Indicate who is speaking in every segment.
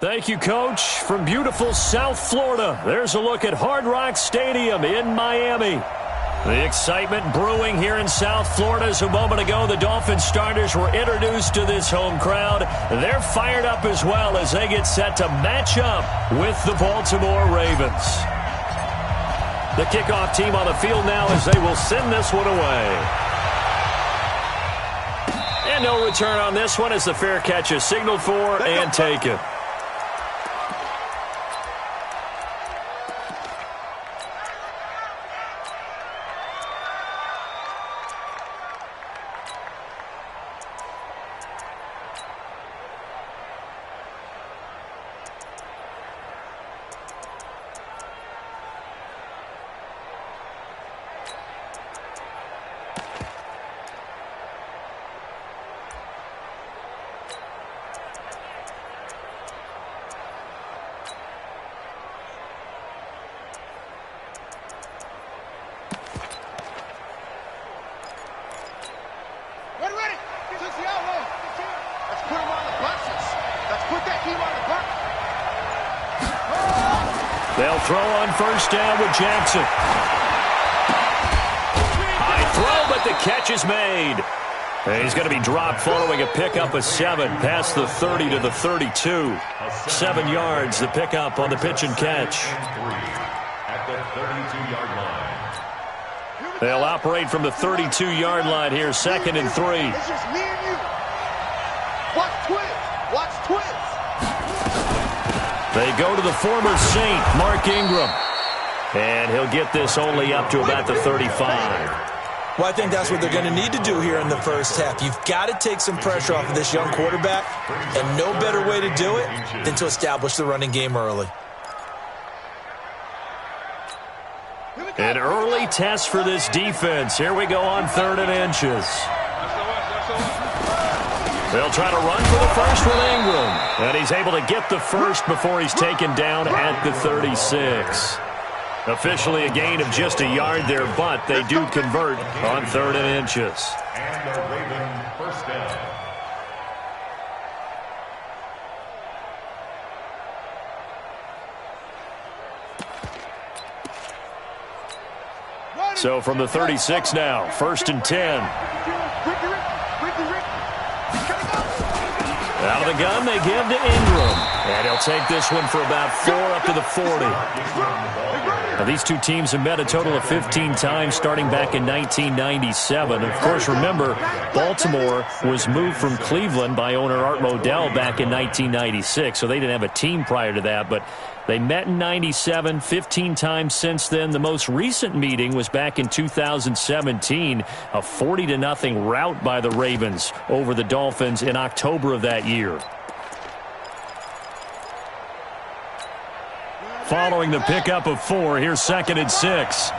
Speaker 1: Thank you, Coach. From beautiful South Florida, there's a look at Hard Rock Stadium in Miami. The excitement brewing here in South Florida as a moment ago the Dolphins starters were introduced to this home crowd. They're fired up as well as they get set to match up with the Baltimore Ravens. The kickoff team on the field now as they will send this one away. And no return on this one as the fair catch is signaled for and taken.
Speaker 2: They'll throw on first down with Jackson.
Speaker 1: High throw, but the catch is made. And he's going to be dropped following a pickup of 7 past the 30 to the 32. 7 yards, the pickup on the pitch and catch.
Speaker 2: At the 32-yard line.
Speaker 1: They'll operate from the 32-yard line here, 2nd and 3.
Speaker 3: It's just me and you. Watch twins. Watch twins.
Speaker 1: They go to the former Saint, Mark Ingram. And he'll get this only up to about the 35.
Speaker 4: Well, I think that's what they're going to need to do here in the first half. You've got to take some pressure off of this young quarterback, and no better way to do it than to establish the running game early.
Speaker 1: An early test for this defense. Here we go on 3rd and inches. They'll try to run for the first with Ingram. And he's able to get the first before he's taken down at the 36. Officially a gain of just a yard there, but they do convert on 3rd and inches.
Speaker 2: And a Raven first down.
Speaker 1: So from the 36 now, 1st and 10. Out of the gun, they give to Ingram. And he'll take this one for about 4 up to the 40. Now, these two teams have met a total of 15 times starting back in 1997. Of course, remember, Baltimore was moved from Cleveland by owner Art Modell back in 1996, so they didn't have a team prior to that. But they met in 97, 15 times since then. The most recent meeting was back in 2017, a 40-0 rout by the Ravens over the Dolphins in October of that year.
Speaker 2: Following the pickup of 4, here's 2nd and 6.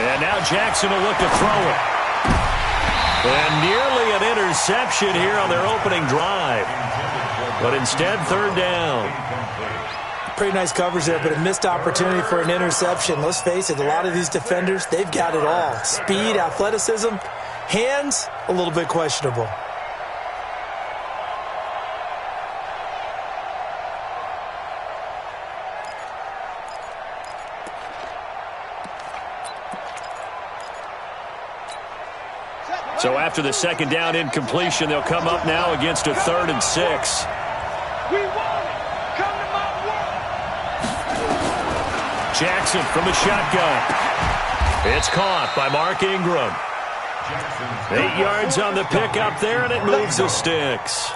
Speaker 1: And now Jackson will look to throw it. And nearly an interception here on their opening drive. But instead, 3rd down.
Speaker 4: Pretty nice coverage there, but a missed opportunity for an interception. Let's face it, a lot of these defenders, they've got it all. Speed, athleticism, hands, a little bit questionable.
Speaker 1: So after the 2nd down incompletion, they'll come up now against a 3rd and 6.
Speaker 3: We want it. Come to my world.
Speaker 1: Jackson from the shotgun. It's caught by Mark Ingram. 8 yards on the pickup there, and it moves the sticks.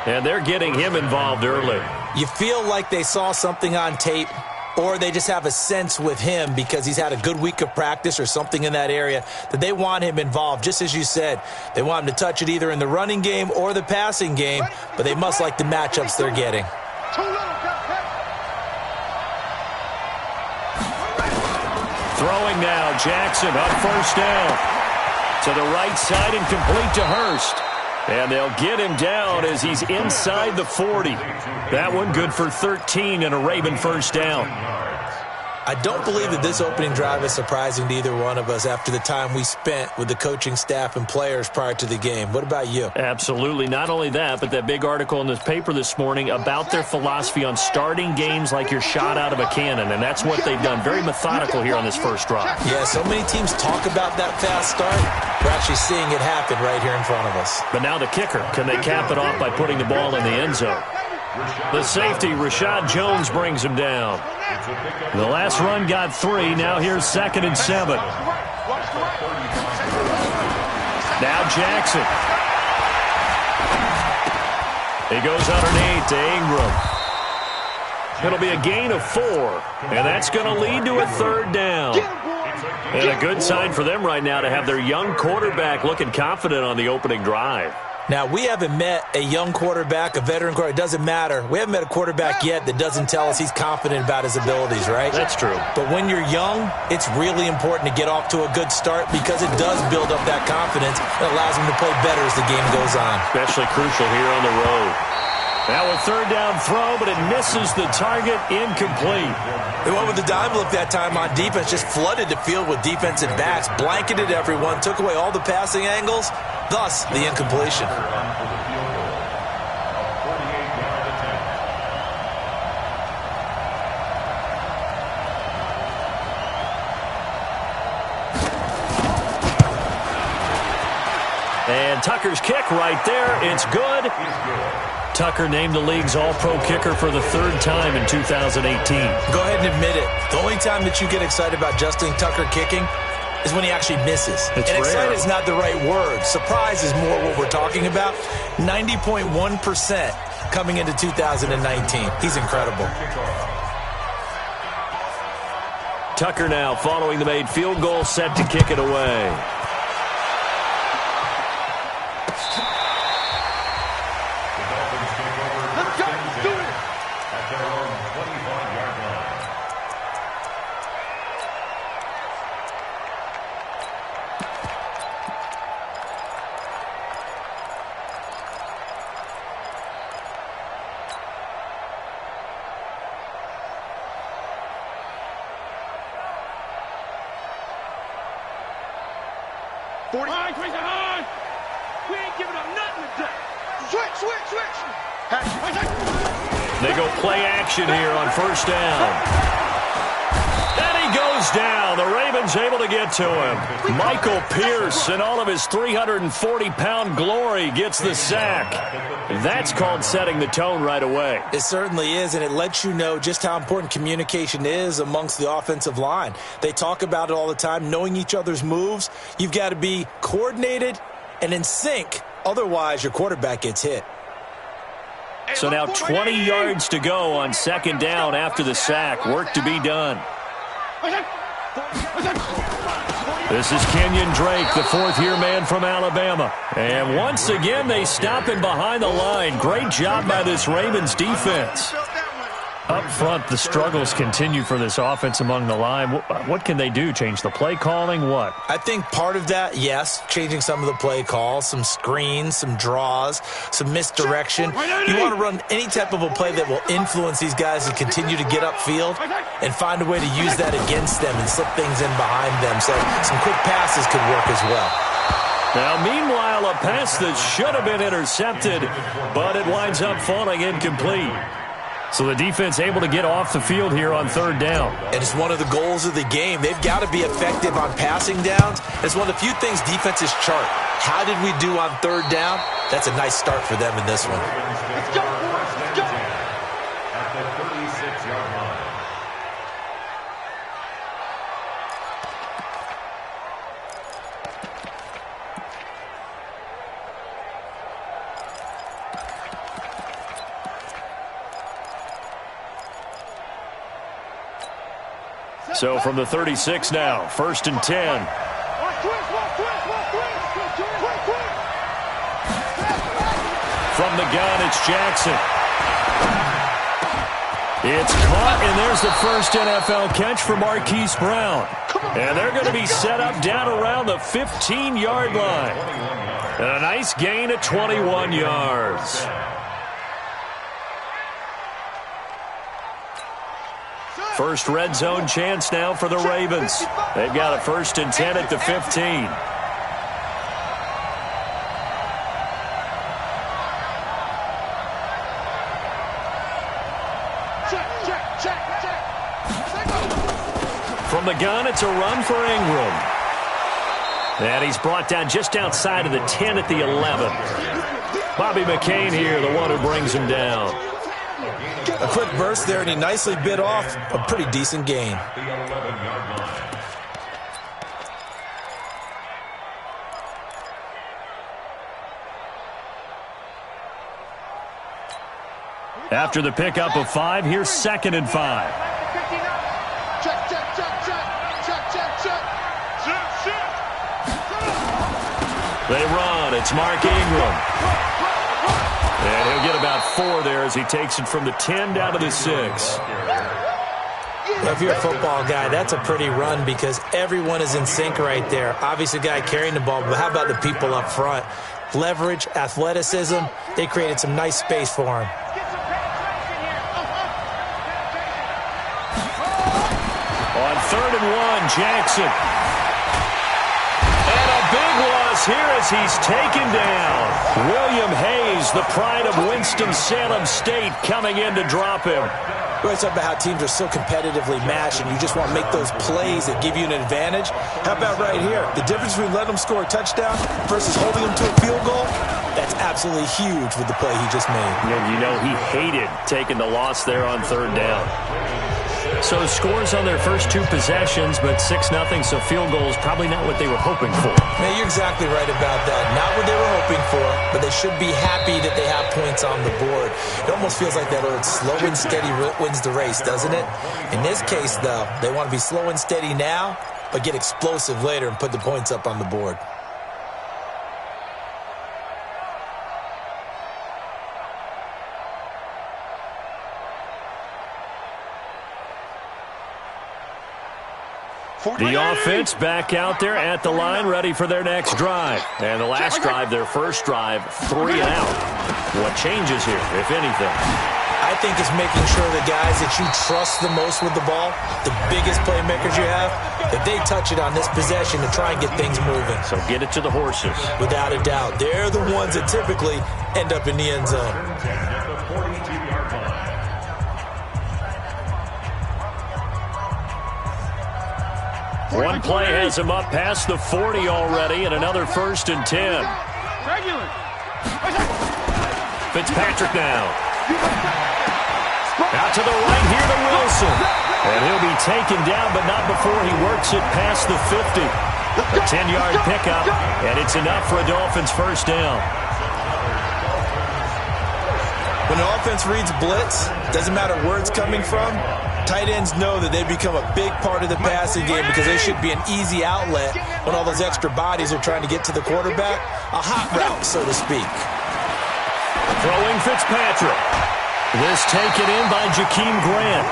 Speaker 1: And they're getting him involved early.
Speaker 4: You feel like they saw something on tape, or they just have a sense with him because he's had a good week of practice or something in that area that they want him involved. Just as you said, they want him to touch it either in the running game or the passing game, but they must like the matchups they're getting.
Speaker 1: Throwing now, Jackson on 1st down. To the right side and complete to Hurst. And they'll get him down as he's inside the 40. That one good for 13 and a Raven 1st down.
Speaker 4: I don't believe that this opening drive is surprising to either one of us after the time we spent with the coaching staff and players prior to the game. What about you?
Speaker 1: Absolutely. Not only that, but that big article in this paper this morning about their philosophy on starting games like you're shot out of a cannon, and that's what they've done. Very methodical here on this first drive.
Speaker 4: Yeah, so many teams talk about that fast start. We're actually seeing it happen right here in front of us.
Speaker 1: But now the kicker. Can they cap it off by putting the ball in the end zone? The safety, Rashad Jones, brings him down. The last run got 3. Now here's 2nd and 7. Now Jackson. He goes underneath to Ingram. It'll be a gain of 4, and that's going to lead to a 3rd down. And a good sign for them right now to have their young quarterback looking confident on the opening drive.
Speaker 4: Now, we haven't met a young quarterback, a veteran quarterback. It doesn't matter. We haven't met a quarterback yet that doesn't tell us he's confident about his abilities, right?
Speaker 1: That's true.
Speaker 4: But when you're young, it's really important to get off to a good start because it does build up that confidence. It allows him to play better as the game goes on.
Speaker 1: Especially crucial here on the road. Now a 3rd down throw, but it misses the target, incomplete.
Speaker 4: They went with the dime look that time on defense, just flooded the field with defensive backs, blanketed everyone, took away all the passing angles, thus the incompletion.
Speaker 1: And Tucker's kick right there. It's good. Tucker named the league's all-pro kicker for the 3rd time in 2018.
Speaker 4: Go ahead and admit it. The only time that you get excited about Justin Tucker kicking is when he actually misses.
Speaker 1: It's
Speaker 4: and
Speaker 1: rare.
Speaker 4: Excited is not the right word. Surprise is more what we're talking about. 90.1% coming into 2019. He's incredible.
Speaker 1: Tucker now following the made field goal, set to kick it away. They go play action here on 1st down. And he goes down. The Ravens able to get to him. Michael Pierce in all of his 340-pound glory gets the sack. That's called setting the tone right away.
Speaker 4: It certainly is, and it lets you know just how important communication is amongst the offensive line. They talk about it all the time, knowing each other's moves. You've got to be coordinated and in sync. Otherwise, your quarterback gets hit.
Speaker 1: So now 20 yards to go on 2nd down after the sack. Work to be done. This is Kenyon Drake, the 4th-year man from Alabama. And once again, they stop him behind the line. Great job by this Ravens defense. Up front, the struggles continue for this offense among the line. What can they do? Change the play calling? What?
Speaker 4: I think part of that, yes, changing some of the play calls, some screens, some draws, some misdirection. You want to run any type of a play that will influence these guys to continue to get upfield and find a way to use that against them and slip things in behind them. So some quick passes could work as well.
Speaker 1: Now, meanwhile, a pass that should have been intercepted, but it winds up falling incomplete. So the defense able to get off the field here on 3rd down.
Speaker 4: And it's one of the goals of the game. They've got to be effective on passing downs. It's one of the few things defenses chart. How did we do on 3rd down? That's a nice start for them in this one.
Speaker 3: Let's go, boys. Let's go.
Speaker 2: At the 36-yard line.
Speaker 1: So from the 36 now, 1st and 10. From the gun, it's Jackson. It's caught, and there's the first NFL catch for Marquise Brown. And they're going to be set up down around the 15-yard line. And a nice gain of 21 yards. First red zone chance now for the Ravens. They've got a 1st and 10 at the 15. From the gun, it's a run for Ingram. And he's brought down just outside of the 10 at the 11. Bobby McCain here, the one who brings him down.
Speaker 4: A quick burst there, and he nicely bit off a pretty decent gain.
Speaker 2: After the pickup of 5, here's 2nd and 5.
Speaker 1: They run. It's Mark Ingram. And he'll get about 4 there as he takes it from the 10 down to the 6.
Speaker 4: Well, if you're a football guy, that's a pretty run because everyone is in sync right there. Obviously, the guy carrying the ball, but how about the people up front? Leverage, athleticism, they created some nice space for him.
Speaker 1: On 3rd and 1, Jackson. And a big loss here as he's taken down. William Hayes, the pride of Winston-Salem State, coming in to drop him.
Speaker 4: We always talk about how teams are so competitively matched and you just want to make those plays that give you an advantage. How about right here? The difference between letting them score a touchdown versus holding them to a field goal, that's absolutely huge with the play he just made.
Speaker 1: And you know he hated taking the loss there on 3rd down. So scores on their first 2 possessions, but 6-0, so field goal is probably not what they were hoping for.
Speaker 4: Man, you're exactly right about that. Not what they were hoping for, but they should be happy that they have points on the board. It almost feels like that old slow and steady wins the race, doesn't it? In this case, though, they want to be slow and steady now, but get explosive later and put the points up on the board.
Speaker 1: The offense back out there at the line, ready for their next drive. And the last drive, their first drive, 3 and out. What changes here, if anything?
Speaker 4: I think it's making sure the guys that you trust the most with the ball, the biggest playmakers you have, that they touch it on this possession to try and get things moving.
Speaker 1: So get it to the horses.
Speaker 4: Without a doubt. They're the ones that typically end up in the end zone.
Speaker 1: One play has him up past the 40 already, and another 1st and 10. Fitzpatrick now. Out to the right here to Wilson. And he'll be taken down, but not before he works it past the 50. A 10-yard pickup, and it's enough for a Dolphins 1st down.
Speaker 4: When the offense reads blitz, doesn't matter where it's coming from, tight ends know that they become a big part of the passing game because they should be an easy outlet when all those extra bodies are trying to get to the quarterback. A hot route, so to speak.
Speaker 1: Throwing Fitzpatrick. This taken in by Jakeem Grant.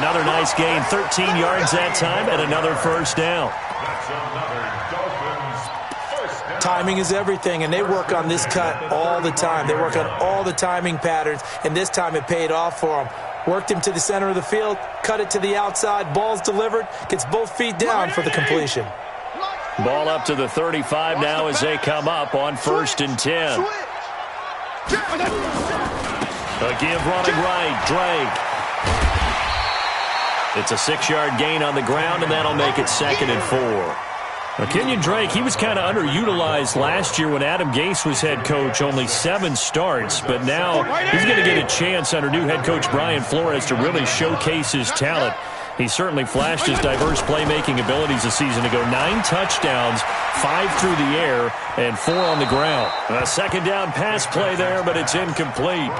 Speaker 1: Another nice gain, 13 yards that time, and another 1st down.
Speaker 4: Timing is everything, and they work on this cut all the time. They work on all the timing patterns, and this time it paid off for them. Worked him to the center of the field, cut it to the outside, ball's delivered, gets both feet down for the completion.
Speaker 1: Ball up to the 35 now as they come up on 1st and 10. A give running right, Drake. It's a 6-yard gain on the ground, and that'll make it 2nd and 4. Now, Kenyon Drake, he was kind of underutilized last year when Adam Gase was head coach, only 7 starts. But now he's going to get a chance under new head coach Brian Flores to really showcase his talent. He certainly flashed his diverse playmaking abilities a season ago. 9 touchdowns, 5 through the air, and 4 on the ground. A 2nd down pass play there, but it's incomplete.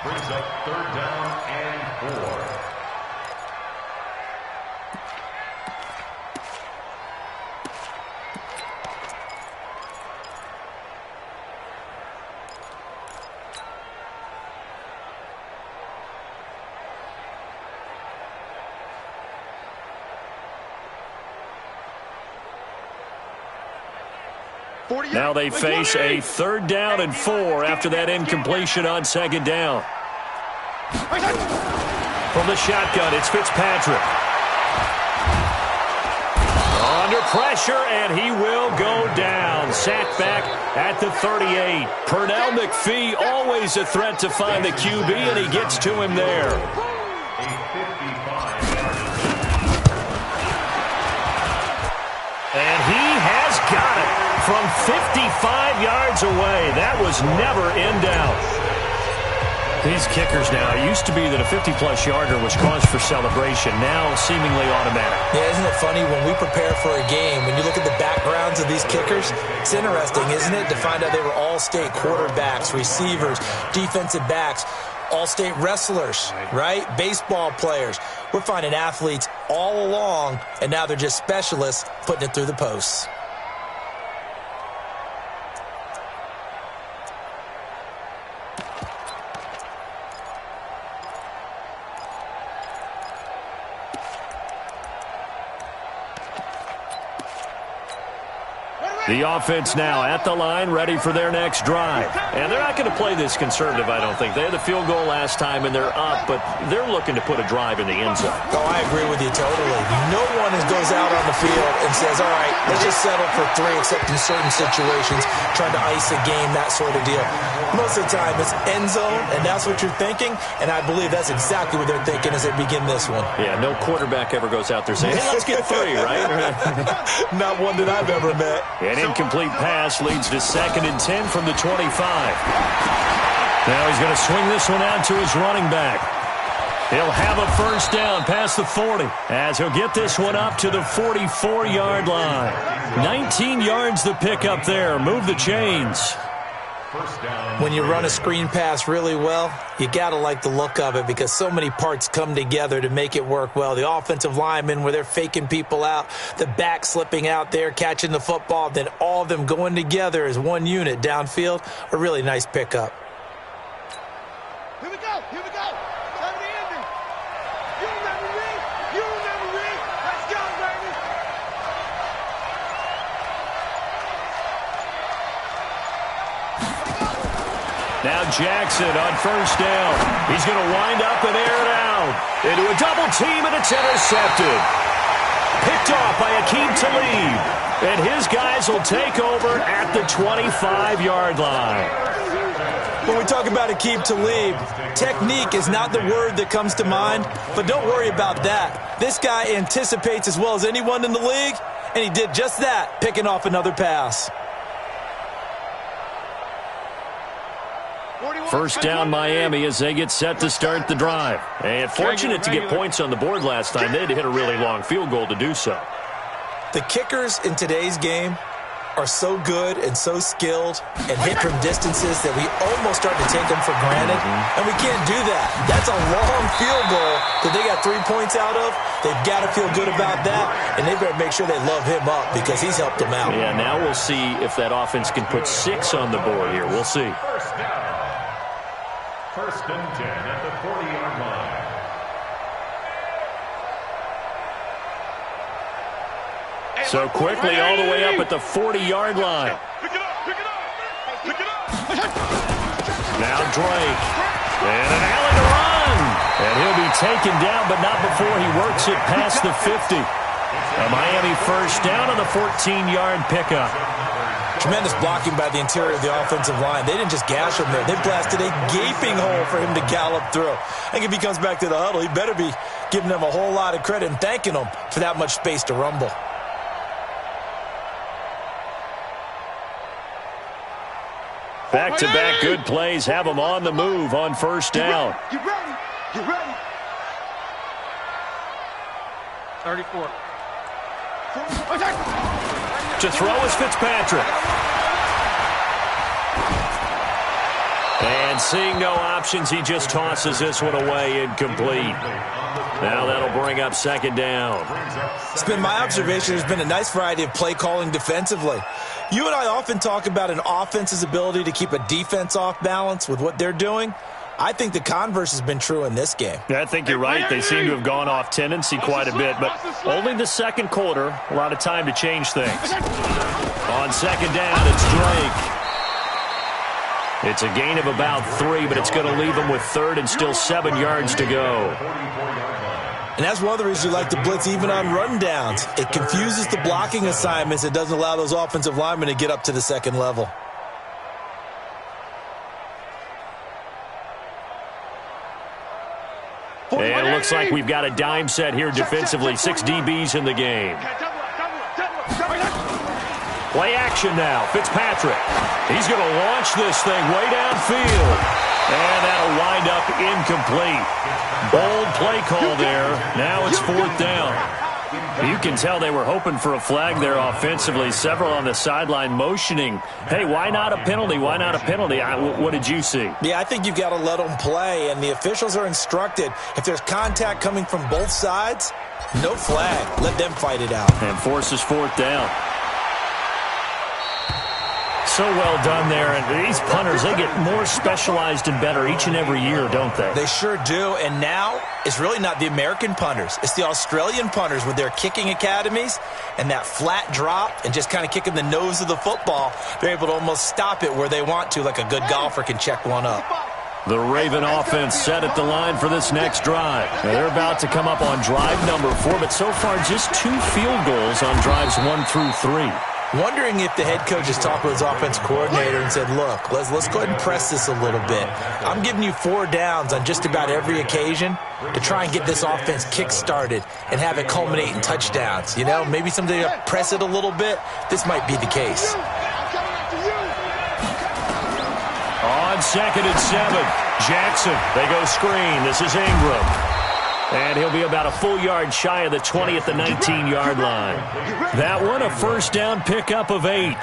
Speaker 5: Brings up 3rd down and 4.
Speaker 1: Now they face a 3rd down and 4 after that incompletion on 2nd down. From the shotgun, it's Fitzpatrick. Under pressure, and he will go down. Sacked back at the 38. Pernell McPhee, always a threat to find the QB, and he gets to him there. And he has got it from 55 yards away. That was never in doubt. These kickers now, it used to be that a 50-plus yarder was cause for celebration. Now seemingly automatic.
Speaker 4: Yeah, isn't it funny when we prepare for a game, when you look at the backgrounds of these kickers, it's interesting, isn't it, to find out they were all-state quarterbacks, receivers, defensive backs, all-state wrestlers, right? Baseball players. We're finding athletes all along, and now they're just specialists putting it through the posts.
Speaker 1: The offense now at the line, ready for their next drive. And they're not going to play this conservative, I don't think. They had the field goal last time, and they're up, but they're looking to put a drive in the end zone.
Speaker 4: Oh, I agree with you totally. No one goes out on the field and says, all right, let's just settle for 3, except in certain situations, trying to ice a game, that sort of deal. Most of the time, it's end zone, and that's what you're thinking, and I believe that's exactly what they're thinking as they begin this one.
Speaker 1: Yeah, no quarterback ever goes out there saying, hey, let's get 3, right?
Speaker 4: Not one that I've ever met.
Speaker 1: An incomplete pass leads to 2nd and 10 from the 25. Now he's going to swing this one out to his running back. He'll have a first down past the 40 as he'll get this one up to the 44-yard line. 19 yards the pick up there. Move the chains.
Speaker 4: When you run a screen pass really well, you got to like the look of it because so many parts come together to make it work well. The offensive linemen, where they're faking people out, the back slipping out there, catching the football, then all of them going together as one unit downfield, a really nice pickup.
Speaker 3: Here we go. Here we go. Time to end it. You remember me. You remember me. Let's go, baby.
Speaker 1: Now Jackson on first down. He's going to wind up and air it out into a double team, and it's intercepted. Picked off by Akeem Talib. And his guys will take over at the 25-yard line.
Speaker 4: When we talk about Akeem Talib, technique is not the word that comes to mind, but don't worry about that. This guy anticipates as well as anyone in the league, and he did just that, picking off another pass.
Speaker 1: First down Miami as they get set to start the drive. And fortunate to get points on the board last time. They had to hit a really long field goal to do so.
Speaker 4: The kickers in today's game are so good and so skilled and hit from distances that we almost start to take them for granted, and we can't do that. That's a long field goal that they got 3 points out of. They've got to feel good about that, and they better make sure they love him up because he's helped them out.
Speaker 1: Yeah, now we'll see if that offense can put 6 on the board here. We'll see.
Speaker 5: First and 10 at the 40-yard line.
Speaker 1: So quickly all the way up at the 40-yard line.
Speaker 3: Pick it up. Pick it up. Pick it up.
Speaker 1: Now Drake. And an alley to run. And he'll be taken down, but not before he works it past the 50. A Miami first down on the 14-yard pickup.
Speaker 4: Tremendous blocking by the interior of the offensive line. They didn't just gash him there. They blasted a gaping hole for him to gallop through. I think if he comes back to the huddle, he better be giving them a whole lot of credit and thanking them for that much space to rumble.
Speaker 1: Back-to-back good plays have them on the move on first down.
Speaker 3: You ready? You ready? 34.
Speaker 1: To throw is Fitzpatrick. And seeing no options, he just tosses this one away incomplete. Now that'll bring up second down.
Speaker 4: It's been my observation there's been a nice variety of play calling defensively. You and I often talk about an offense's ability to keep a defense off balance with what they're doing. I think the converse has been true in this game.
Speaker 1: Yeah, I think you're right. They seem to have gone off tendency quite a bit, but only the second quarter, a lot of time to change things. On second down, it's Drake. It's a gain of about 3, but it's going to leave them with third and still 7 yards to go.
Speaker 4: And that's one of the reasons you like to blitz even on rundowns. It confuses the blocking assignments. It doesn't allow those offensive linemen to get up to the second level.
Speaker 1: And it looks like we've got a dime set here defensively. 6 DBs in the game. Play action now. Fitzpatrick. He's going to launch this thing way downfield. And that'll wind up incomplete. Bold play call there. Now it's 4th down. You can tell they were hoping for a flag there offensively. Several on the sideline motioning, hey, why not a penalty? Why not a penalty? What did you see?
Speaker 4: Yeah, I think you've got to let them play, and the officials are instructed. If there's contact coming from both sides, no flag. Let them fight it out.
Speaker 1: And forces 4th down. So well done there. And these punters, they get more specialized and better each and every year, don't they?
Speaker 4: They sure do. And now it's really not the American punters. It's the Australian punters with their kicking academies and that flat drop and just kind of kicking the nose of the football. They're able to almost stop it where they want to, like a good golfer can check one up.
Speaker 1: The Raven offense set at the line for this next drive. Now they're about to come up on drive number 4, but so far just 2 field goals on drives 1 through 3.
Speaker 4: Wondering if the head coach has talked with his offense coordinator and said, look, let's go ahead and press this a little bit. I'm giving you 4 downs on just about every occasion to try and get this offense kick-started and have it culminate in touchdowns. You know, maybe someday to press it a little bit. This might be the case.
Speaker 1: On 2nd and 7, Jackson, they go screen. This is Ingram. And he'll be about a full yard shy of the 20 at the 19-yard line. That one, a 1st down pickup of 8.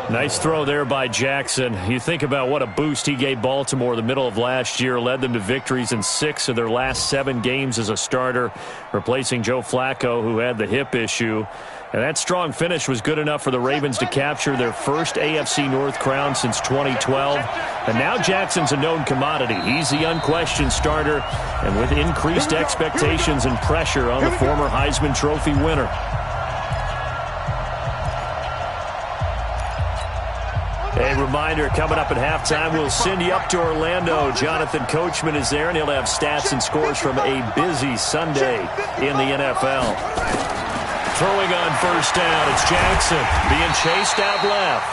Speaker 1: Nice throw there by Jackson. You think about what a boost he gave Baltimore the middle of last year, led them to victories in 6 of their last 7 games as a starter, replacing Joe Flacco, who had the hip issue. And that strong finish was good enough for the Ravens to capture their first AFC North crown since 2012. And now Jackson's a known commodity. He's the unquestioned starter, and with increased expectations and pressure on the former Heisman Trophy winner. A reminder, coming up at halftime, we'll send you up to Orlando. Jonathan Coachman is there, and he'll have stats and scores from a busy Sunday in the NFL. Throwing on 1st down, it's Jackson being chased out left.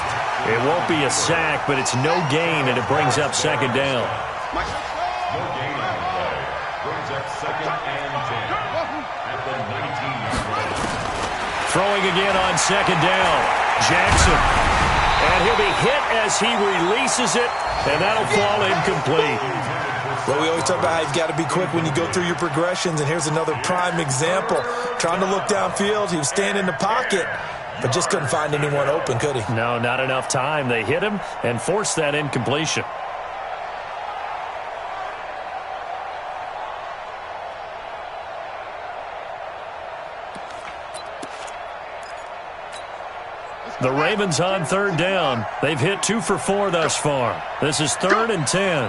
Speaker 1: It won't be a sack, but it's no gain, and it brings up 2nd down.
Speaker 5: No gain on the play. Brings up 2nd and 10 at the 19-yard line.
Speaker 1: Throwing again on 2nd down, Jackson. And he'll be hit as he releases it, and that'll fall incomplete.
Speaker 4: Well, we always talk about how you've got to be quick when you go through your progressions, and here's another prime example. Trying to look downfield, he was standing in the pocket, but just couldn't find anyone open, could he?
Speaker 1: No, not enough time. They hit him and forced that incompletion. The Ravens on 3rd down. They've hit 2 for 4 thus far. This is 3rd and 10.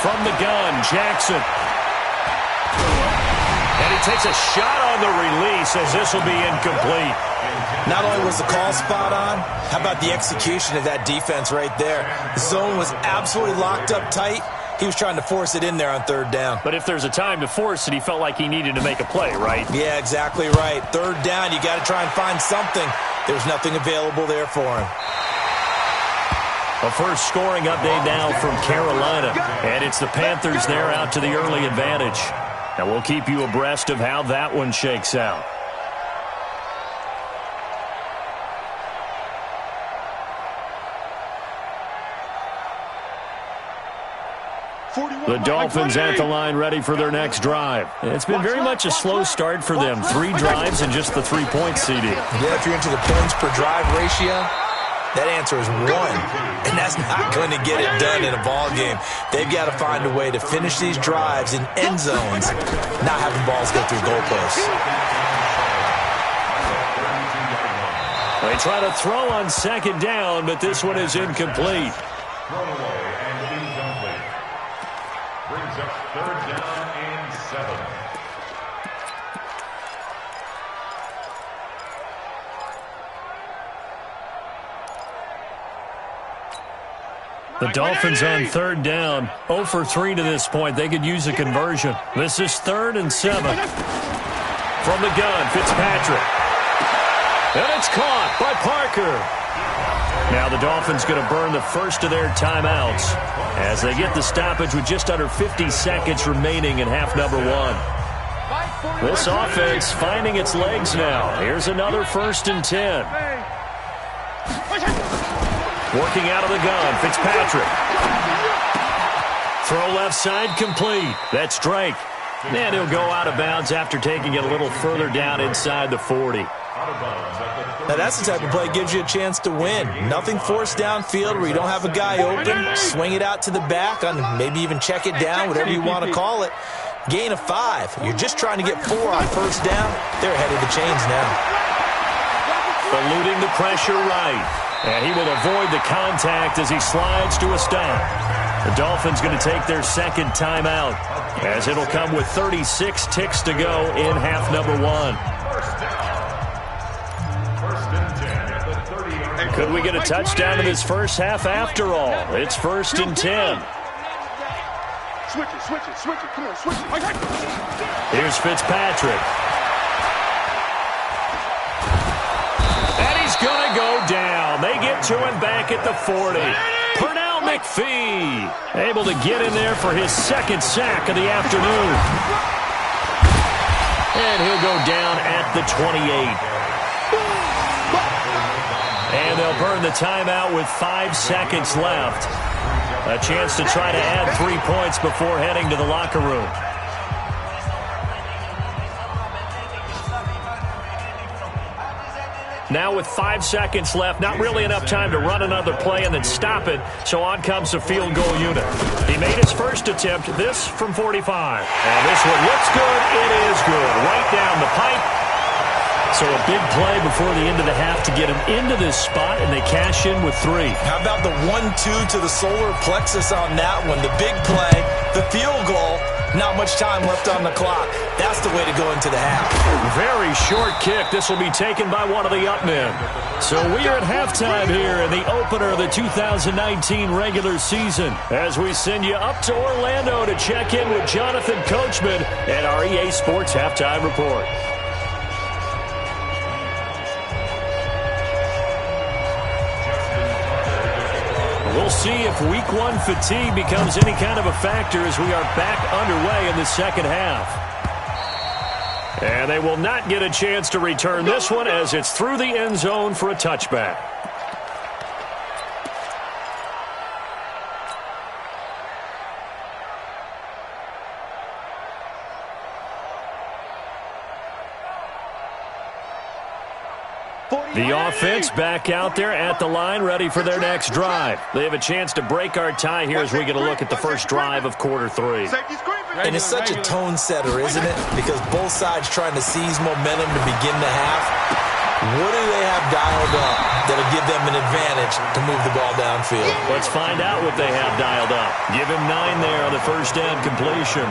Speaker 1: From the gun, Jackson. And he takes a shot on the release as this will be incomplete.
Speaker 4: Not only was the call spot on, how about the execution of that defense right there? The zone was absolutely locked up tight. He was trying to force it in there on 3rd down.
Speaker 1: But if there's a time to force it, he felt like he needed to make a play, right?
Speaker 4: Yeah, exactly right. 3rd down, you got to try and find something. There's nothing available there for him.
Speaker 1: A first scoring update now from Carolina. And it's the Panthers there out to the early advantage. And we'll keep you abreast of how that one shakes out. The Dolphins at the line ready for their next drive. It's been very much a slow start for them. 3 drives and just the 3-point CD.
Speaker 4: Yeah, if you're into the points per drive ratio, that answer is 1. And that's not going to get it done in a ball game. They've got to find a way to finish these drives in end zones, not having balls go through goalposts.
Speaker 1: They try to throw on 2nd down, but this one is incomplete.
Speaker 5: brings up 3rd down and 7.
Speaker 1: The Dolphins on 3rd down, 0 for 3 to this point. They could use a conversion. This is 3rd and 7. From the gun, Fitzpatrick. And it's caught by Parker. Now the Dolphins going to burn the first of their timeouts as they get the stoppage with just under 50 seconds remaining in half number 1. This offense finding its legs now. Here's another 1st and 10. Working out of the gun, Fitzpatrick. Throw left side complete. That's Drake. And he'll go out of bounds after taking it a little further down inside the 40.
Speaker 4: Now that's the type of play that gives you a chance to win. Nothing forced downfield where you don't have a guy open. Swing it out to the back, maybe even check it down, whatever you want to call it. Gain of 5. You're just trying to get 4 on 1st down. They're ahead of the chains now.
Speaker 1: Eluding the pressure right. And he will avoid the contact as he slides to a stop. The Dolphins going to take their 2nd timeout as it'll come with 36 ticks to go in half number 1. Could we get a touchdown in this first half after all? It's 1st and 10.
Speaker 3: Switch it. Come on, switch it.
Speaker 1: Here's Fitzpatrick. And he's going to go down. They get to him back at the 40. Pernell McPhee able to get in there for his 2nd sack of the afternoon. And he'll go down at the 28. And they'll burn the timeout with 5 seconds left. A chance to try to add 3 points before heading to the locker room. Now with 5 seconds left, not really enough time to run another play and then stop it, so on comes the field goal unit. He made his first attempt, this from 45. And this one looks good. It is good. Right down the pipe. So a big play before the end of the half to get him into this spot, and they cash in with 3.
Speaker 4: How about the 1-2 to the solar plexus on that one? The big play, the field goal, not much time left on the clock. That's the way to go into the half.
Speaker 1: Very short kick. This will be taken by one of the up men. So we are at halftime here in the opener of the 2019 regular season as we send you up to Orlando to check in with Jonathan Coachman at our EA Sports Halftime Report. We'll see if Week 1 fatigue becomes any kind of a factor as we are back underway in the second half. And they will not get a chance to return this one as it's through the end zone for a touchback. The offense back out there at the line, ready for their next drive. They have a chance to break our tie here as we get a look at the first drive of quarter 3.
Speaker 4: And it's such a tone setter, isn't it? Because both sides trying to seize momentum to begin the half. What do they have dialed up that'll give them an advantage to move the ball downfield?
Speaker 1: Let's find out what they have dialed up. Give him 9 there on the first down completion.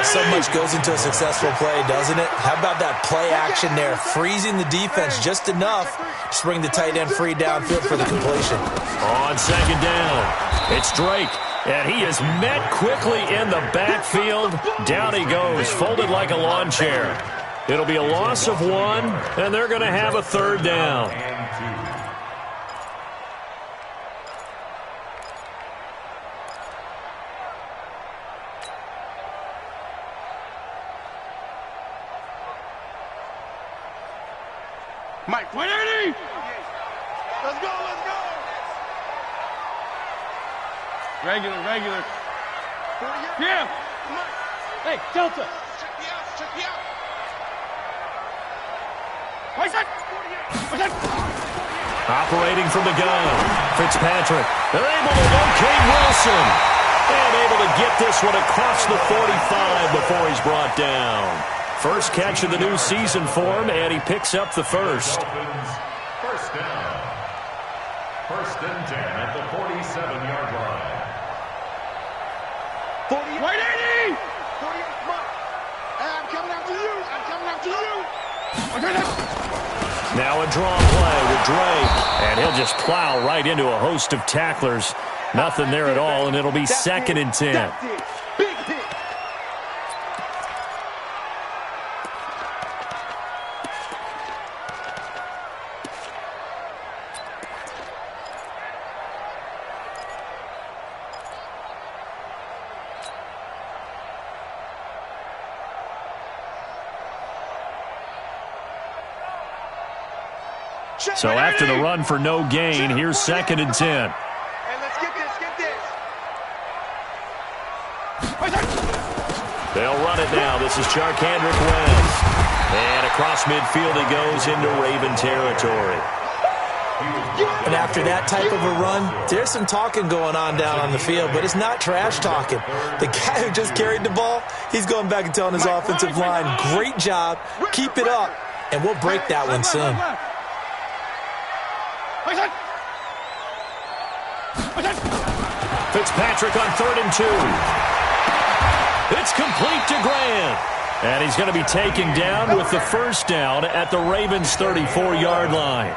Speaker 4: So much goes into a successful play, doesn't it? How about that play action there, freezing the defense just enough to bring the tight end free downfield for the completion.
Speaker 1: On second down, it's Drake, and he is met quickly in the backfield. Down he goes, folded like a lawn chair. It'll be a loss of 1, and they're going to have a 3rd down.
Speaker 3: Mike, 180! Let's go! Regular. Yeah! Hey, Delta! Check me out!
Speaker 1: Operating from the gun, Fitzpatrick. They're able to locate Wilson. And able to get this one across the 45 before he's brought down. First catch of the new season for him, and he picks up the first.
Speaker 5: First down. 1st and 10 at the 47-yard line.
Speaker 3: 48. 180! 48, come on. Hey, I'm coming after you. I'm coming after you.
Speaker 1: Now a draw play with Drake. And he'll just plow right into a host of tacklers. Nothing there at all, and it'll be 2nd and 10.
Speaker 3: That's it. Big hit.
Speaker 2: So after the run for no gain, here's 2nd and 10.
Speaker 3: Hey, let's get this, get this.
Speaker 1: They'll run it now. This is Charkandrick West. And across midfield he goes into Raven territory.
Speaker 4: And after that type of a run, there's some talking going on down on the field, but it's not trash talking. The guy who just carried the ball, he's going back and telling his offensive line, great job, keep it up, and we'll break that one soon.
Speaker 1: Fitzpatrick on 3rd and 2. It's complete to Grant. And he's going to be taken down with the first down at the Ravens' 34-yard line.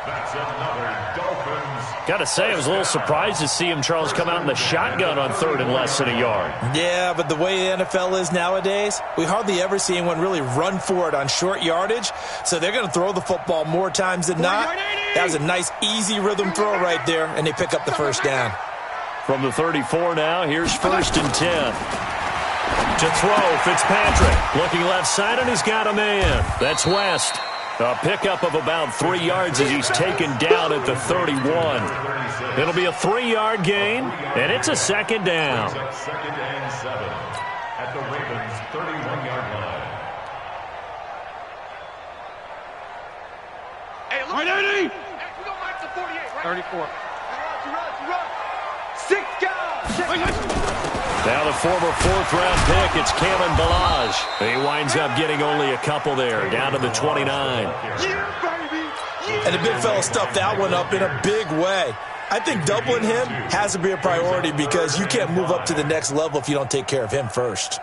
Speaker 5: That's another Dolphins.
Speaker 1: Got to say, I was a little surprised to see him, Charles, come out in the shotgun on 3rd and less than a yard.
Speaker 4: Yeah, but the way the NFL is nowadays, we hardly ever see anyone really run for it on short yardage. So they're going to throw the football more times than not. That was a nice, easy rhythm throw right there, and they pick up the first down.
Speaker 1: From the 34 now, here's 1st and 10. To throw, Fitzpatrick. Looking left side, and he's got a man. That's West. A pickup of about 3 yards as he's taken down at the 31. It'll be a 3-yard gain, and it's a 2nd down.
Speaker 5: 2nd and 7 at the Ravens' 31-yard line.
Speaker 3: Hey, look. 180! Hey, we don't like the 48, right? 34. Run. 6 guys.
Speaker 1: Now the former 4th-round pick, it's Kalen Ballage. He winds up getting only a couple there, down to the 29.
Speaker 3: Yeah, baby. Yeah.
Speaker 4: And the big fella stuffed that one up in a big way. I think doubling him has to be a priority because you can't move up to the next level if you don't take care of him first.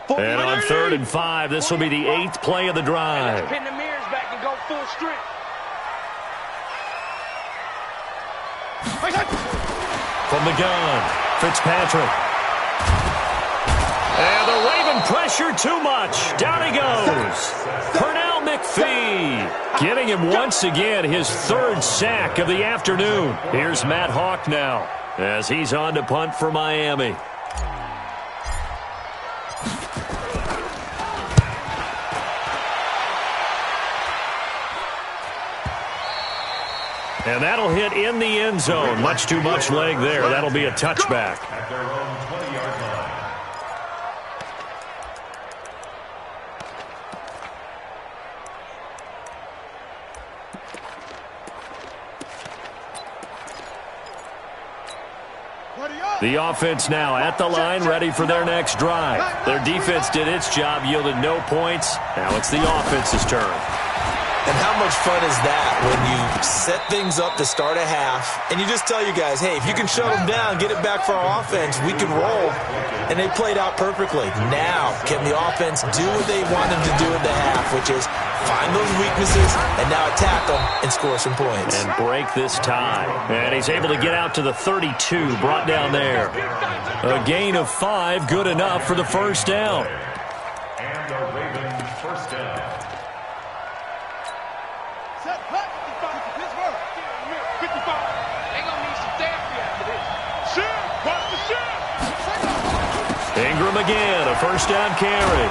Speaker 1: And on 3rd and 5, this will be the 8th play of the drive.
Speaker 3: Pin the mirrors back and go full strength.
Speaker 1: From the gun, Fitzpatrick. And the Raven pressure too much. Down he goes. Pernell McPhee getting him once again his 3rd sack of the afternoon. Here's Matt Hawk now as he's on to punt for Miami. And that'll hit in the end zone. Much too much leg there. That'll be a touchback.
Speaker 5: At their own 20-yard line.
Speaker 1: The offense now at the line, ready for their next drive. Their defense did its job, yielded no points. Now it's the offense's turn.
Speaker 4: And how much fun is that when you set things up to start a half and you just tell you guys, hey, if you can shut them down, get it back for our offense, we can roll. And they played out perfectly. Now, can the offense do what they want them to do in the half, which is find those weaknesses and now attack them and score some points.
Speaker 1: And break this tie. And he's able to get out to the 32, brought down there. A gain of 5, good enough for the first down.
Speaker 5: And the Ravens first down.
Speaker 3: Set, hut, 55, Pittsburgh. 55. They gonna need some therapy after this. Shit, watch the shit.
Speaker 1: Ingram again, a first down carry.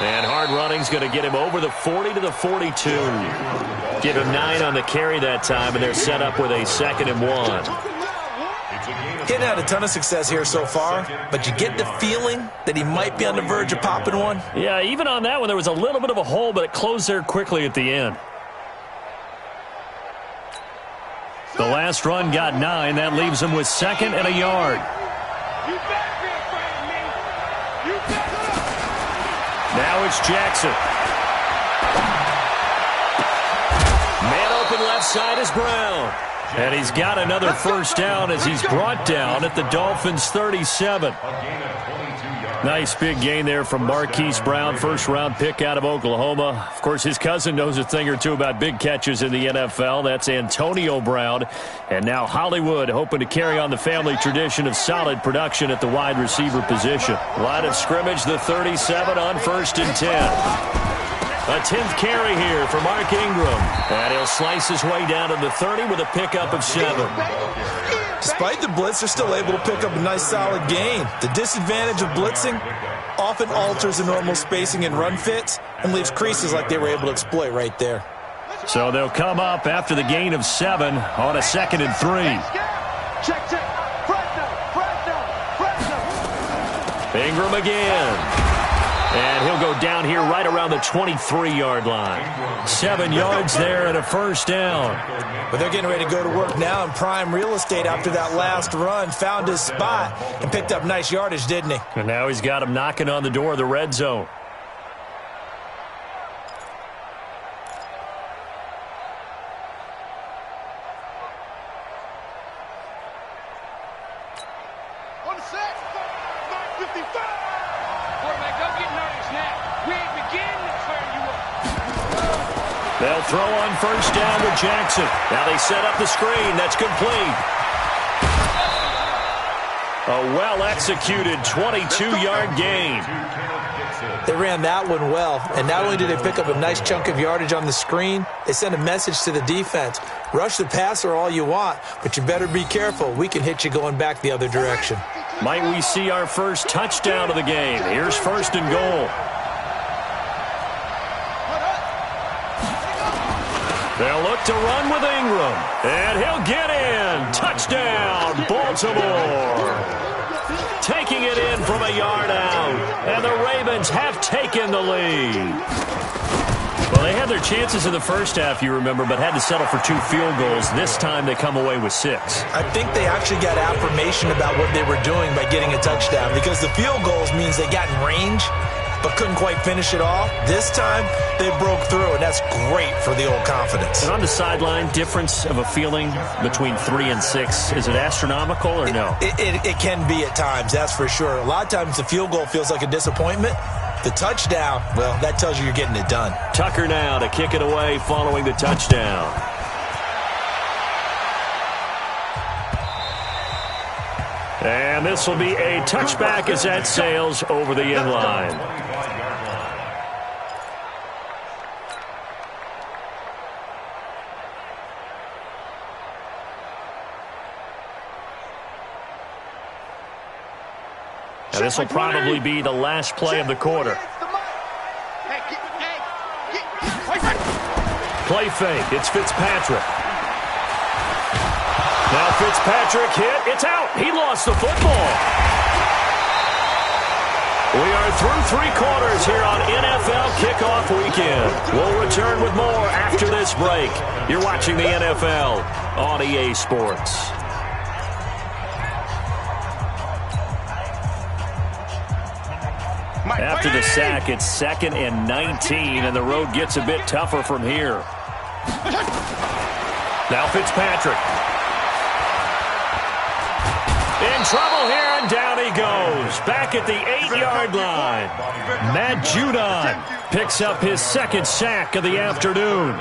Speaker 1: And hard running's going to get him over the 40 to the 42. Give him 9 on the carry that time, and they're set up with a 2nd and 1.
Speaker 4: Getting had a ton of success here so far, but you get the feeling that he might be on the verge of popping one.
Speaker 1: Yeah, even on that one, there was a little bit of a hole, but it closed there quickly at the end. The last run got 9. That leaves him with 2nd and a yard. Now it's Jackson. Man open left side is Brown. And he's got another first down as he's brought down at the Dolphins' 37. Nice big gain there from Marquise Brown, first-round pick out of Oklahoma. Of course, his cousin knows a thing or two about big catches in the NFL. That's Antonio Brown. And now Hollywood hoping to carry on the family tradition of solid production at the wide receiver position. Line of scrimmage, the 37 on 1st and 10. A 10th carry here for Mark Ingram. And he'll slice his way down to the 30 with a pickup of 7.
Speaker 4: Despite the blitz, they're still able to pick up a nice solid gain. The disadvantage of blitzing often alters the normal spacing and run fits and leaves creases like they were able to exploit right there.
Speaker 1: So they'll come up after the gain of 7 on a 2nd and 3. Ingram again. And he'll go down here right around the 23-yard line. 7 yards there and a first down.
Speaker 4: But they're getting ready to go to work now in prime real estate after that last run. Found his spot and picked up nice yardage, didn't he?
Speaker 1: And now he's got him knocking on the door of the red zone.
Speaker 3: On the set. 55. Quarterback, don't get nervous now. We ain't beginning to clear you up.
Speaker 1: They'll throw on first down with Jackson. Now they set up the screen. That's complete. A well-executed 22-yard gain.
Speaker 4: They ran that one well, and not only did they pick up a nice chunk of yardage on the screen, they sent a message to the defense. Rush the passer all you want, but you better be careful. We can hit you going back the other direction.
Speaker 1: Might we see our first touchdown of the game? Here's 1st and goal. They'll look to run with Ingram. And he'll get in. Touchdown, Baltimore. Taking it in from a yard out. And the Ravens have taken the lead. Well, they had their chances in the first half, you remember, but had to settle for 2 field goals. This time they come away with 6.
Speaker 4: I think they actually got affirmation about what they were doing by getting a touchdown, because the field goals means they got in range but couldn't quite finish it off. This time, they broke through, and that's great for the old confidence.
Speaker 1: And on the sideline, difference of a feeling between 3 and 6, is it astronomical or no?
Speaker 4: It can be at times, that's for sure. A lot of times the field goal feels like a disappointment. The touchdown, well, that tells you you're getting it done.
Speaker 1: Tucker now to kick it away following the touchdown. And this will be a touchback as that sails over the end line. Now this will probably be the last play of the quarter. Play fake. It's Fitzpatrick. Now Fitzpatrick hit. It's out. He lost the football. We are through 3 quarters here on NFL Kickoff Weekend. We'll return with more after this break. You're watching the NFL on EA Sports. After the sack, it's 2nd and 19, and the road gets a bit tougher from here. Now Fitzpatrick. In trouble here, and down he goes. Back at the 8-yard line. Matt Judon picks up his 2nd sack of the afternoon.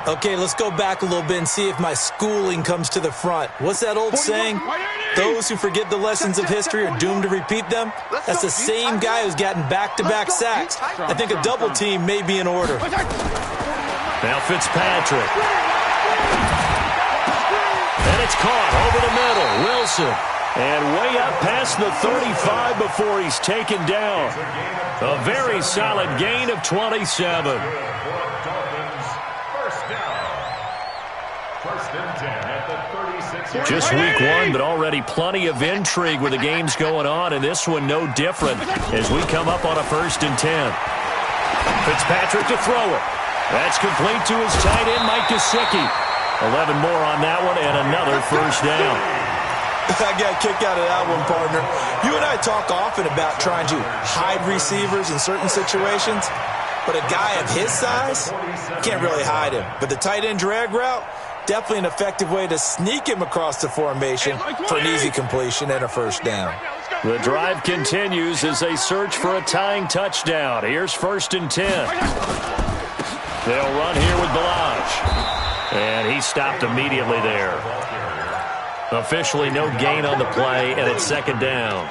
Speaker 4: Okay, let's go back a little bit and see if my schooling comes to the front. What's that old saying? Those who forget the lessons of history are doomed to repeat them. That's the same guy who's gotten back-to-back sacks. I think a double team may be in order.
Speaker 1: Now Fitzpatrick. And it's caught over the middle. Wilson. And way up past the 35 before he's taken down. A very solid gain of 27. Just week 1, but already plenty of intrigue with the games going on, and this one no different as we come up on a 1st and 10. Fitzpatrick to throw it. That's complete to his tight end, Mike Gesicki. 11 more on that one, and another first down.
Speaker 4: I got a kick out of that one, partner. You and I talk often about trying to hide receivers in certain situations, but a guy of his size can't really hide him. But the tight end drag route, Definitely an effective way to sneak him across the formation for an easy completion and a first down.
Speaker 1: The drive continues as they search for a tying touchdown. Here's 1st and 10. They'll run here with Balaj. And he stopped immediately there. Officially no gain on the play, and it's 2nd down.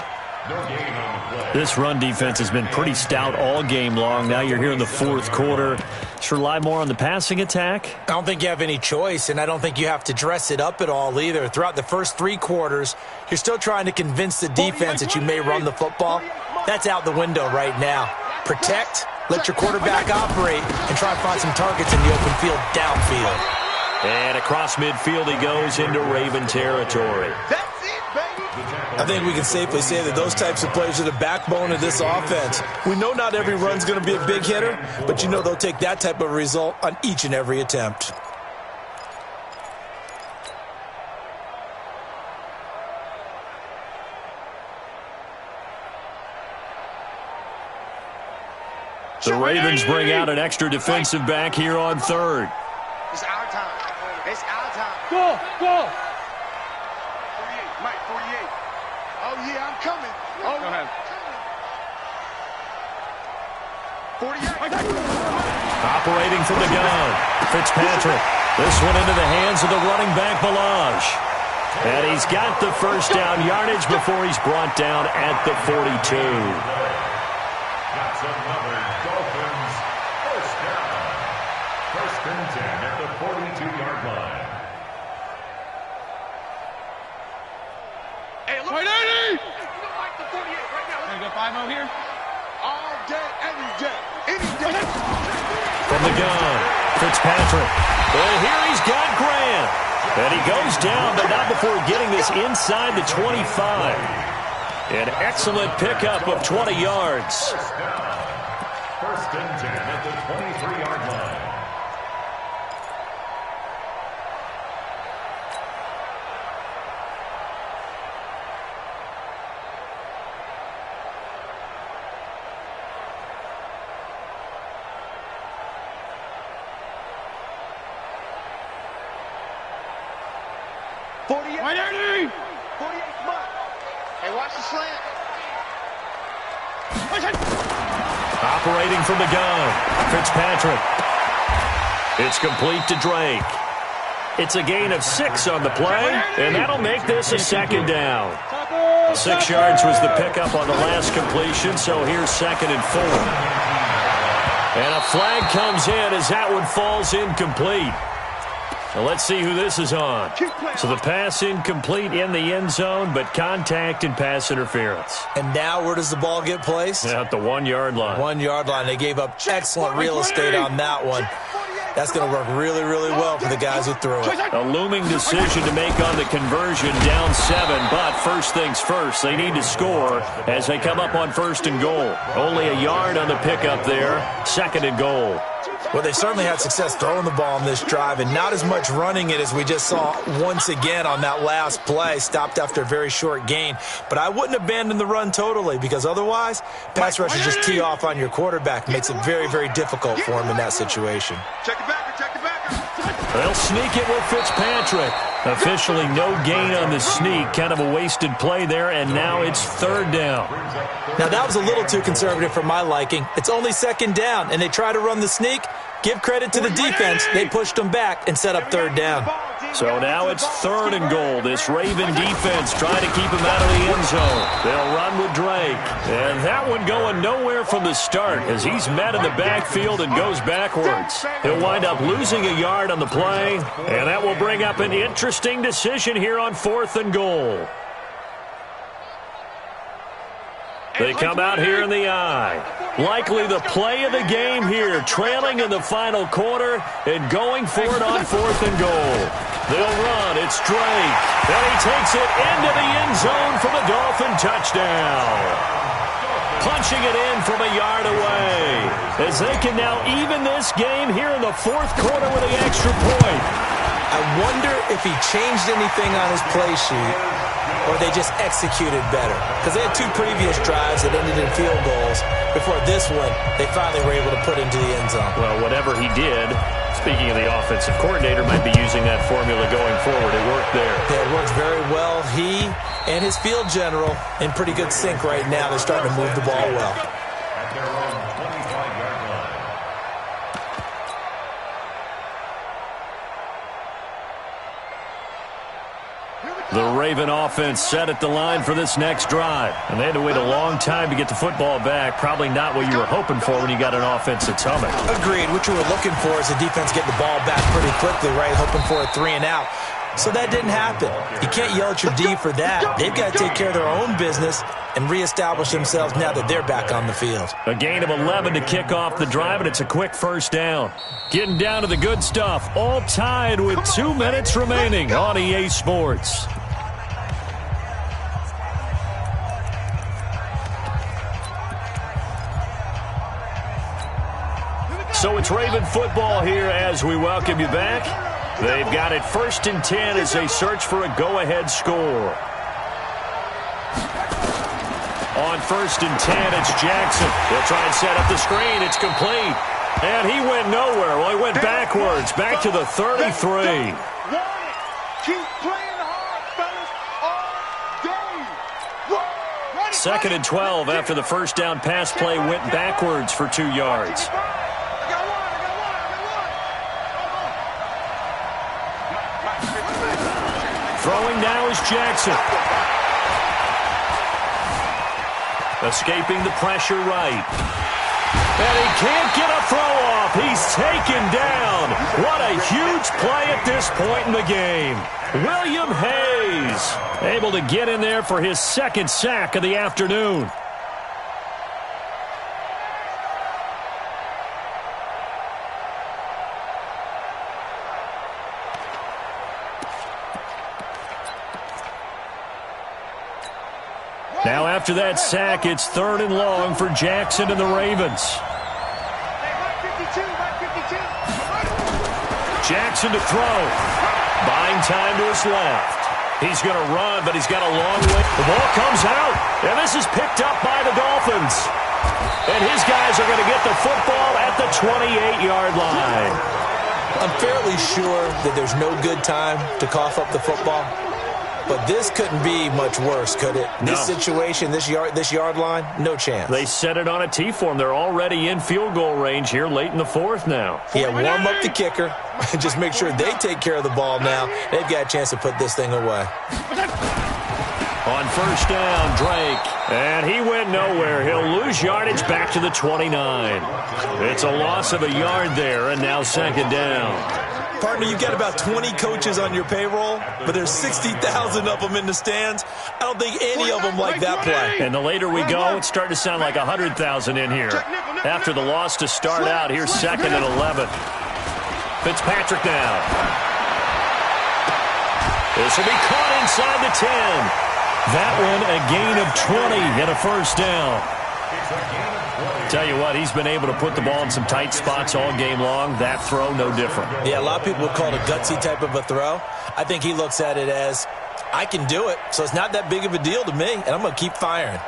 Speaker 1: This run defense has been pretty stout all game long. Now you're here in the 4th quarter. Should rely more on the passing attack?
Speaker 4: I don't think you have any choice, and I don't think you have to dress it up at all either. Throughout the first 3 quarters, you're still trying to convince the defense that you may run the football. That's out the window right now. Protect, let your quarterback operate, and try to find some targets in the open field downfield.
Speaker 1: And across midfield he goes into Raven territory.
Speaker 4: I think we can safely say that those types of plays are the backbone of this offense. We know not every run's going to be a big hitter, but you know they'll take that type of result on each and every attempt.
Speaker 1: The Ravens bring out an extra defensive back here on 3rd.
Speaker 3: It's our time. It's our time.
Speaker 6: Go, go.
Speaker 3: 48, Mike, 48. Oh, yeah, I'm coming. Oh,
Speaker 6: Go ahead.
Speaker 3: 48.
Speaker 1: Operating from the gun, Fitzpatrick. This one into the hands of the running back, Balaj. And he's got the first down yardage before he's brought down at the 42.
Speaker 5: That's another Dolphins first down. 1st and 10 at the 42-yard line.
Speaker 3: Hey, look.
Speaker 6: Wait, Eddie!
Speaker 3: You don't like the 48 right now.
Speaker 6: Gonna go 5-0 here?
Speaker 3: All day, every day. Any day.
Speaker 1: From the gun, Fitzpatrick. And here he's got Grant. And he goes down, but not before getting this inside the 25. An excellent pickup of 20 yards.
Speaker 5: 1st and 10 at the 23-yard line.
Speaker 6: Wait, Eddie!
Speaker 3: 48, come on. Hey, watch the slant.
Speaker 1: Operating from the gun, Fitzpatrick. It's complete to Drake. It's a gain of 6 on the play, and that'll make this a 2nd down. 6 yards was the pickup on the last completion, so here's 2nd and 4. And a flag comes in as that one falls incomplete. Now let's see who this is on. So the pass incomplete in the end zone, but contact and pass interference.
Speaker 4: And now where does the ball get placed?
Speaker 1: At the 1-yard line.
Speaker 4: 1-yard line. They gave up excellent real estate on that one. That's going to work really, really well for the guys who threw it.
Speaker 1: A looming decision to make on the conversion, down 7, but first things first, they need to score as they come up on 1st and goal. Only a yard on the pickup there, 2nd and goal.
Speaker 4: Well, they certainly had success throwing the ball on this drive and not as much running it as we just saw once again on that last play. Stopped after a very short gain. But I wouldn't abandon the run totally because otherwise, pass rushers just tee off on your quarterback. Makes it very, very difficult for him in that situation.
Speaker 3: Check the backer, check the backer.
Speaker 1: They'll sneak it with Fitzpatrick. Officially no gain on the sneak. Kind of a wasted play there, and now it's 3rd down.
Speaker 4: Now, that was a little too conservative for my liking. It's only 2nd down, and they try to run the sneak. Give credit to the defense. They pushed them back and set up 3rd down.
Speaker 1: So now it's 3rd and goal. This Raven defense trying to keep him out of the end zone. They'll run with Drake. And that one going nowhere from the start as he's met in the backfield and goes backwards. He'll wind up losing a yard on the play, and that will bring up an interesting decision here on 4th and goal. They come out here in the eye. Likely the play of the game here, trailing in the final quarter and going for it on 4th and goal. They'll run. It's Drake. And he takes it into the end zone for the Dolphin touchdown. Punching it in from a yard away as they can now even this game here in the 4th quarter with the extra point.
Speaker 4: I wonder if he changed anything on his play sheet or they just executed better? Because they had 2 previous drives that ended in field goals. Before this one, they finally were able to put into the end zone.
Speaker 1: Well, whatever he did, speaking of the offensive coordinator, might be using that formula going forward. It worked there.
Speaker 4: Yeah, it works very well. He and his field general in pretty good sync right now. They're starting to move the ball well.
Speaker 5: At their own 25-yard line.
Speaker 1: The Raven offense set at the line for this next drive. And they had to wait a long time to get the football back. Probably not what you were hoping for when you got an offense that's humming.
Speaker 4: Agreed. What you were looking for is the defense getting the ball back pretty quickly, right? Hoping for a 3 and out. So that didn't happen. You can't yell at your D for that. They've got to take care of their own business and reestablish themselves now that they're back on the field.
Speaker 1: A gain of 11 to kick off the drive, and it's a quick first down. Getting down to the good stuff. All tied with 2 minutes remaining on EA Sports. So it's Raven football here as we welcome you back. They've got it 1st and 10 as they search for a go-ahead score. On 1st and 10, it's Jackson. They'll try and set up the screen. It's complete. And he went nowhere. Well, he went backwards, back to the 33.
Speaker 3: Keep playing hard, fellas, all day.
Speaker 1: 2nd and 12 after the first down pass play went backwards for 2 yards. Throwing now is Jackson. Escaping the pressure right. And he can't get a throw off. He's taken down. What a huge play at this point in the game. William Hayes able to get in there for his 2nd sack of the afternoon. Now after that sack, it's 3rd and long for Jackson and the Ravens. Jackson to throw. Buying time to his left. He's going to run, but he's got a long way. The ball comes out, and this is picked up by the Dolphins. And his guys are going to get the football at the 28-yard line.
Speaker 4: I'm fairly sure that there's no good time to cough up the football. But this couldn't be much worse, could it?
Speaker 1: No.
Speaker 4: This situation, this yard line, no chance.
Speaker 1: They set it on a T-form. They're already in field goal range here late in the 4th now.
Speaker 4: Yeah, warm up the kicker. Just make sure they take care of the ball now. They've got a chance to put this thing away.
Speaker 1: On 1st down, Drake. And he went nowhere. He'll lose yardage back to the 29. It's a loss of a yard there, and now 2nd down.
Speaker 4: Partner, you've got about 20 coaches on your payroll, but there's 60,000 of them in the stands. I don't think any of them like that play.
Speaker 1: And the later we go, it's starting to sound like 100,000 in here. After the loss to start out, here's 2nd and 11. Fitzpatrick now. This will be caught inside the 10. That one a gain of 20 and a 1st down. Tell you what, he's been able to put the ball in some tight spots all game long. That throw, no different.
Speaker 4: Yeah, a lot of people would call it a gutsy type of a throw. I think he looks at it as, I can do it, so it's not that big of a deal to me, and I'm going to keep firing.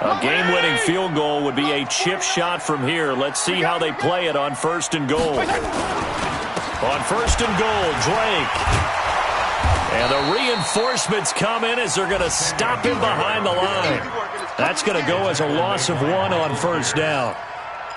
Speaker 1: A game-winning field goal would be a chip shot from here. Let's see how they play it on 1st and goal. On 1st and goal, Drake. And the reinforcements come in as they're going to stop him behind the line. That's going to go as a loss of 1 on 1st down.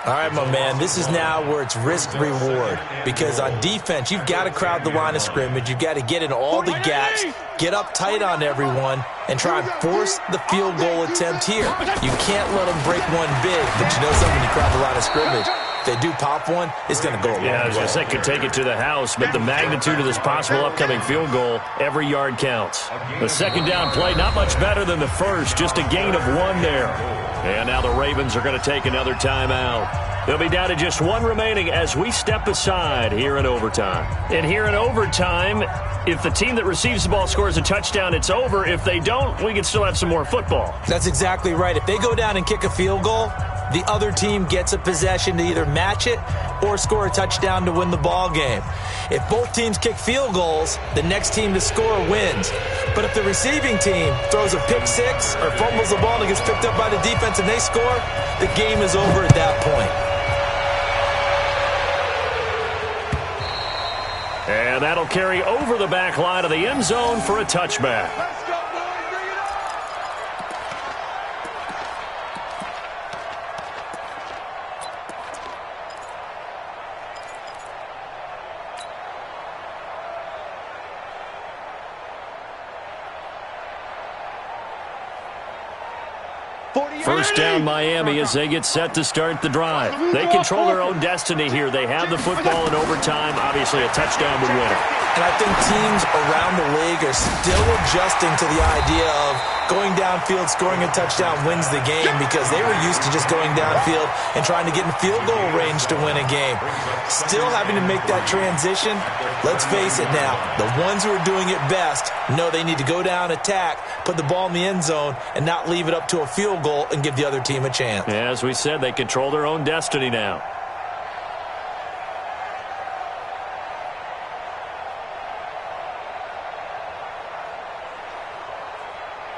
Speaker 4: All right, my man, this is now where it's risk-reward. Because on defense, you've got to crowd the line of scrimmage. You've got to get in all the gaps, get up tight on everyone, and try and force the field goal attempt here. You can't let them break one big, but you know something, when you crowd the line of scrimmage, if they do pop one, it's going to go a long way.
Speaker 1: Yeah, I was going to say, could take it to the house, but the magnitude of this possible upcoming field goal, every yard counts. The 2nd down play, not much better than the first, just a gain of 1 there. And now the Ravens are going to take another timeout. They'll be down to just 1 remaining as we step aside here in overtime. And here in overtime, if the team that receives the ball scores a touchdown, it's over. If they don't, we can still have some more football.
Speaker 4: That's exactly right. If they go down and kick a field goal, the other team gets a possession to either match it or score a touchdown to win the ball game. If both teams kick field goals, the next team to score wins. But if the receiving team throws a pick six or fumbles the ball and it gets picked up by the defense and they score, the game is over at that point.
Speaker 1: And that'll carry over the back line of the end zone for a touchback.
Speaker 3: Let's go, boys. Bring it up.
Speaker 1: First down, Miami, as they get set to start the drive. They control their own destiny here. They have the football in overtime. Obviously, a touchdown would win it.
Speaker 4: And I think teams around the league are still adjusting to the idea of going downfield, scoring a touchdown wins the game, because they were used to just going downfield and trying to get in field goal range to win a game. Still having to make that transition. Let's face it now, the ones who are doing it best know they need to go down, attack, put the ball in the end zone, and not leave it up to a field goal and give the other team a chance.
Speaker 1: Yeah, as we said, they control their own destiny now.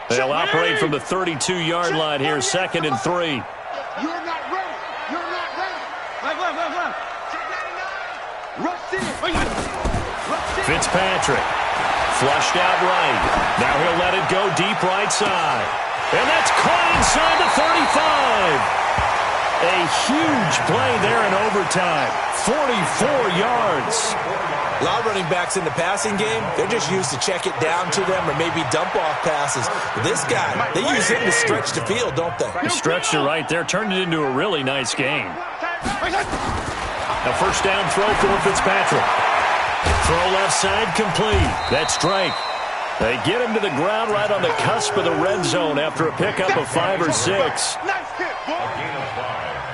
Speaker 1: They'll operate from the 32-yard line here, 2nd and 3.
Speaker 3: You're not ready. You're not ready. Left. Rush in. Rush in.
Speaker 1: Fitzpatrick, flushed out right. Now he'll let it go deep right side. And that's caught inside the 35. A huge play there in overtime. 44 yards.
Speaker 4: A lot of running backs in the passing game, they're just used to check it down to them or maybe dump-off passes. But this guy, they use him to stretch the field, don't they?
Speaker 1: He stretched it right there, turned it into a really nice game. A first down throw for Fitzpatrick. Throw left side complete. That's Drake. They get him to the ground right on the cusp of the red zone after a pickup of 5 or 6.
Speaker 3: Nice hit, boy.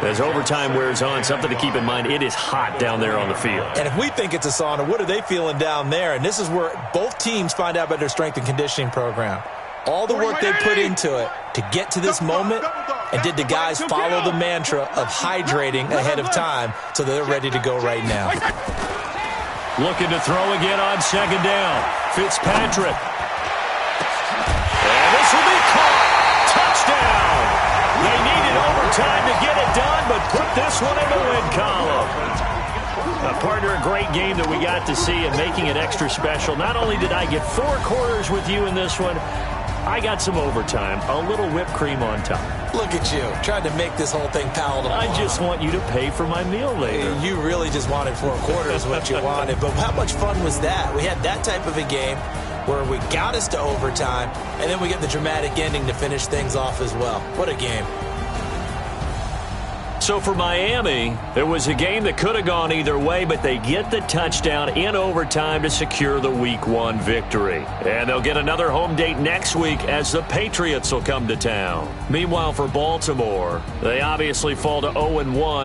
Speaker 1: As overtime wears on, something to keep in mind, it is hot down there on the field.
Speaker 4: And if we think it's a sauna, what are they feeling down there? And this is where both teams find out about their strength and conditioning program. All the work they put into it to get to this moment, and did the guys follow the mantra of hydrating ahead of time so they're ready to go right now.
Speaker 1: Looking to throw again on 2nd down. Fitzpatrick. And this will be caught. Touchdown. They needed overtime to get it done, but put this one in the win column. Partner, a great game that we got to see and making it extra special. Not only did I get 4 quarters with you in this one, I got some overtime, a little whipped cream on top.
Speaker 4: Look at you, trying to make this whole thing palatable.
Speaker 1: I just want you to pay for my meal later.
Speaker 4: You really just wanted 4 quarters what you wanted, but how much fun was that? We had that type of a game where we got us to overtime, and then we get the dramatic ending to finish things off as well. What a game.
Speaker 1: So for Miami, it was a game that could have gone either way, but they get the touchdown in overtime to secure the Week 1 victory. And they'll get another home date next week as the Patriots will come to town. Meanwhile, for Baltimore, they obviously fall to 0-1.